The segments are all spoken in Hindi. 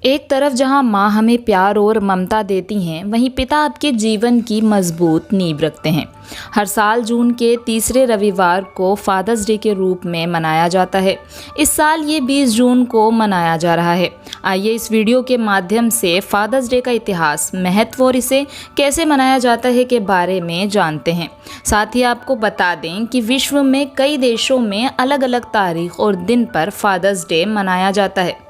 एक तरफ जहां माँ हमें प्यार और ममता देती हैं, वहीं पिता आपके जीवन की मजबूत नींव रखते हैं। हर साल जून के तीसरे रविवार को फादर्स डे के रूप में मनाया जाता है। इस साल ये 20 जून को मनाया जा रहा है। आइए इस वीडियो के माध्यम से फादर्स डे का इतिहास, महत्व और इसे कैसे मनाया जाता है के बारे में जानते हैं। साथ ही आपको बता दें कि विश्व में कई देशों में अलग अलग तारीख और दिन पर फादर्स डे मनाया जाता है।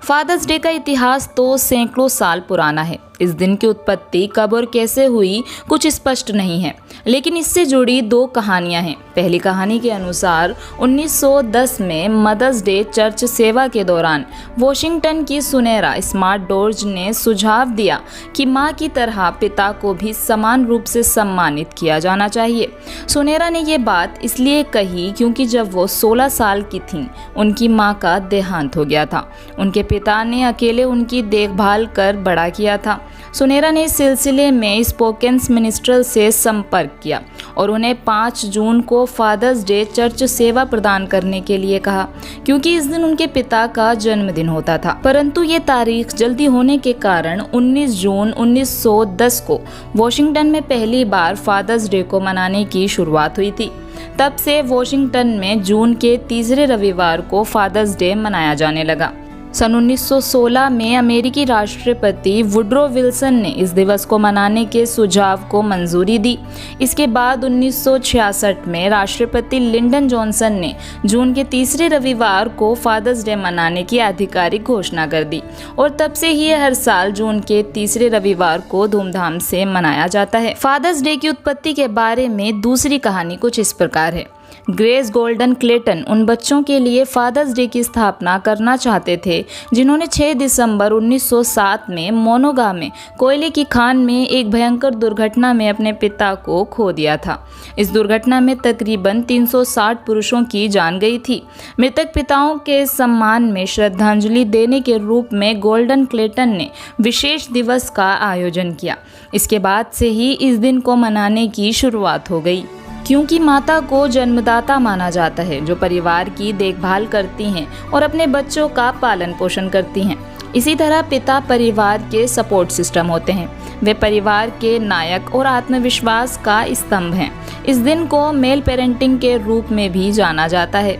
फादर्स डे का इतिहास तो सैकड़ों साल पुराना है। इस दिन की उत्पत्ति कब और कैसे हुई कुछ स्पष्ट नहीं है, लेकिन इससे जुड़ी दो कहानियां हैं। पहली कहानी के अनुसार 1910 में मदर्स डे चर्च सेवा के दौरान वॉशिंगटन की सुनेरा स्मार्ट डॉर्ज ने सुझाव दिया कि मां की तरह पिता को भी समान रूप से सम्मानित किया जाना चाहिए। सुनेरा ने ये बात इसलिए कही क्योंकि जब वो 16 साल की थीं, उनकी मां का देहांत हो गया था। उनके पिता ने अकेले उनकी देखभाल कर बड़ा किया था। सुनेरा ने इस सिलसिले में स्पोकेन्स मिनिस्ट्रल से संपर्क किया और उन्हें 5 जून को फादर्स डे चर्च सेवा प्रदान करने के लिए कहा, क्योंकि इस दिन उनके पिता का जन्मदिन होता था। परंतु ये तारीख जल्दी होने के कारण 19 जून 1910 को वॉशिंगटन में पहली बार फादर्स डे को मनाने की शुरुआत हुई थी। तब से वॉशिंगटन में जून के तीसरे रविवार को फादर्स डे मनाया जाने लगा। सन 1916 में अमेरिकी राष्ट्रपति वुड्रो विल्सन ने इस दिवस को मनाने के सुझाव को मंजूरी दी। इसके बाद 1966 में राष्ट्रपति लिंडन जॉनसन ने जून के तीसरे रविवार को फादर्स डे मनाने की आधिकारिक घोषणा कर दी और तब से ही हर साल जून के तीसरे रविवार को धूमधाम से मनाया जाता है। फादर्स डे की उत्पत्ति के बारे में दूसरी कहानी कुछ इस प्रकार है। ग्रेस गोल्डन क्लेटन उन बच्चों के लिए फादर्स डे की स्थापना करना चाहते थे जिन्होंने 6 दिसंबर 1907 में मोनोगा में कोयले की खान में एक भयंकर दुर्घटना में अपने पिता को खो दिया था। इस दुर्घटना में तकरीबन 360 पुरुषों की जान गई थी। मृतक पिताओं के सम्मान में श्रद्धांजलि देने के रूप में गोल्डन क्लेटन ने विशेष दिवस का आयोजन किया। इसके बाद से ही इस दिन को मनाने की शुरुआत हो गई, क्योंकि माता को जन्मदाता माना जाता है, जो परिवार की देखभाल करती हैं और अपने बच्चों का पालन पोषण करती हैं। इसी तरह पिता परिवार के सपोर्ट सिस्टम होते हैं। वे परिवार के नायक और आत्मविश्वास का स्तंभ हैं। इस दिन को मेल पेरेंटिंग के रूप में भी जाना जाता है।